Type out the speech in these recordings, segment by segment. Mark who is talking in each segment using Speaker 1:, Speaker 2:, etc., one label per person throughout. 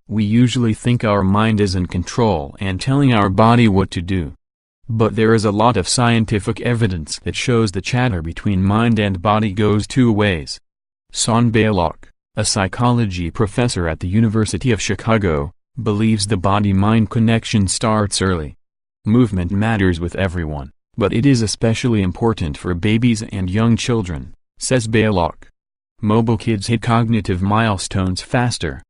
Speaker 1: We usually think our mind is in control and telling our body what to do. But there is a lot of scientific evidence that shows the chatter between mind and body goes two ways. Sian Beilock, a psychology professor at the University of Chicago, believes the body-mind connection starts early. Movement matters with everyone, but it is especially important for babies and young children, says Beilock. Mobile kids hit cognitive milestones faster.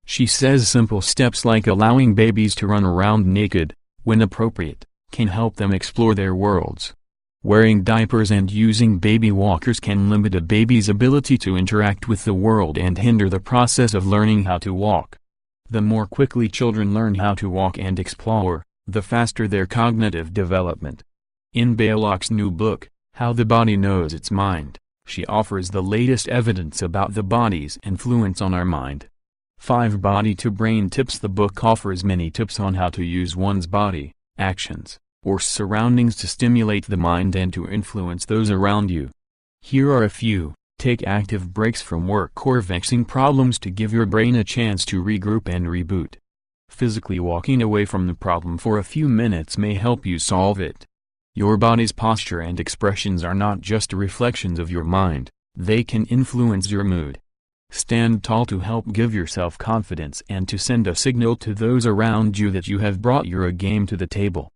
Speaker 1: She says simple steps like allowing babies to run around naked, when appropriate, can help them explore their worlds. Wearing diapers and using baby walkers can limit a baby's ability to interact with the world and hinder the process of learning how to walk. The more quickly children learn how to walk and explore, the faster their cognitive development. In Beilock's new book, How the Body Knows Its Mind, she offers the latest evidence about the body's influence on our mind. 5 Body-to-Brain Tips. The book offers many tips on how to use one's body, actions, or surroundings to stimulate the mind and to influence those around you. Here are a few. Take active breaks from work or vexing problems to give your brain a chance to regroup and reboot. Physically walking away from the problem for a few minutes may help you solve it. Your body's posture and expressions are not just reflections of your mind, they can influence your mood. Stand tall to help give yourself confidence and to send a signal to those around you that you have brought your A game to the table.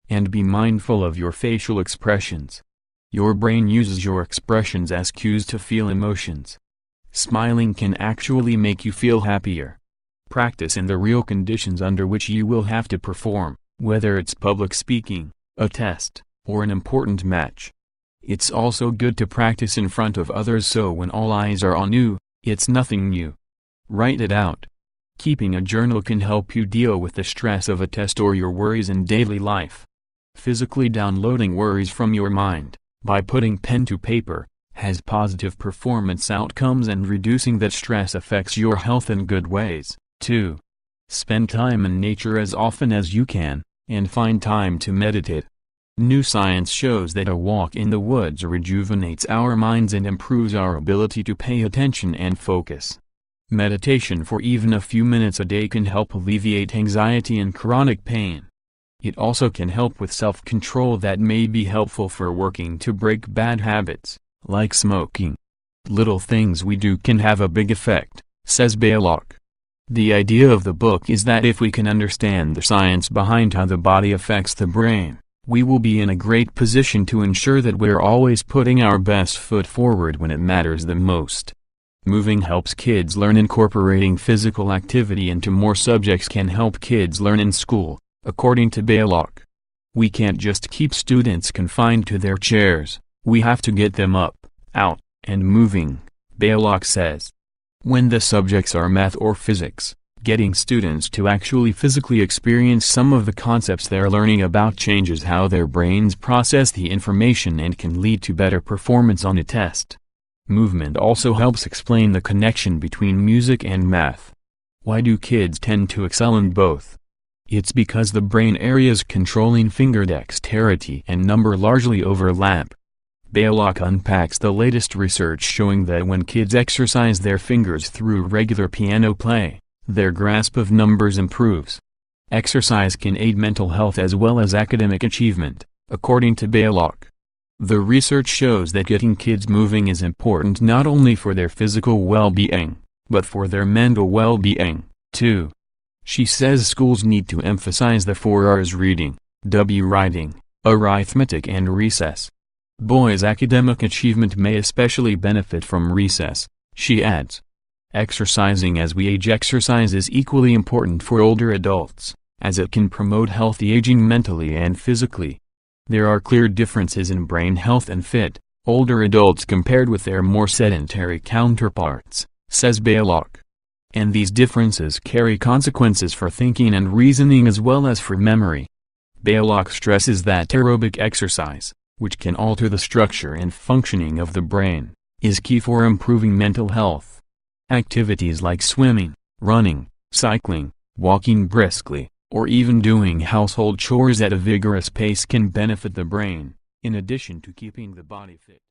Speaker 1: And be mindful of your facial expressions. Your brain uses your expressions as cues to feel emotions. Smiling can actually make you feel happier. Practice in the real conditions under which you will have to perform, whether it's public speaking, a test, or an important match. It's also good to practice in front of others so when all eyes are on you, it's nothing new. Write it out. Keeping a journal can help you deal with the stress of a test or your worries in daily life. Physically downloading worries from your mind, by putting pen to paper, has positive performance outcomes and reducing that stress affects your health in good ways, too. Spend time in nature as often as you can, and find time to meditate. New science shows that a walk in the woods rejuvenates our minds and improves our ability to pay attention and focus. Meditation for even a few minutes a day can help alleviate anxiety and chronic pain. It also can help with self-control that may be helpful for working to break bad habits, like smoking. Little things we do can have a big effect, says Beilock. The idea of the book is that if we can understand the science behind how the body affects the brain, we will be in a great position to ensure that we're always putting our best foot forward when it matters the most. Moving helps kids learn. Incorporating physical activity into more subjects can help kids learn in school, according to Beilock. We can't just keep students confined to their chairs, we have to get them up, out, and moving, Beilock says. When the subjects are math or physics, getting students to actually physically experience some of the concepts they're learning about changes how their brains process the information and can lead to better performance on a test. Movement also helps explain the connection between music and math. Why do kids tend to excel in both? It's because the brain areas controlling finger dexterity and number largely overlap. Beilock unpacks the latest research showing that when kids exercise their fingers through regular piano play, their grasp of numbers improves. Exercise can aid mental health as well as academic achievement, according to Beilock. The research shows that getting kids moving is important not only for their physical well-being, but for their mental well-being, too. She says schools need to emphasize the 4 R's: reading, writing, arithmetic and recess. Boys' academic achievement may especially benefit from recess, she adds. Exercising as we age. Exercise is equally important for older adults, as it can promote healthy aging mentally and physically. There are clear differences in brain health and fit, older adults compared with their more sedentary counterparts, says Beilock. And these differences carry consequences for thinking and reasoning as well as for memory. Beilock stresses that aerobic exercise, which can alter the structure and functioning of the brain, is key for improving mental health. Activities like swimming, running, cycling, walking briskly, or even doing household chores at a vigorous pace can benefit the brain, In addition to keeping the body fit,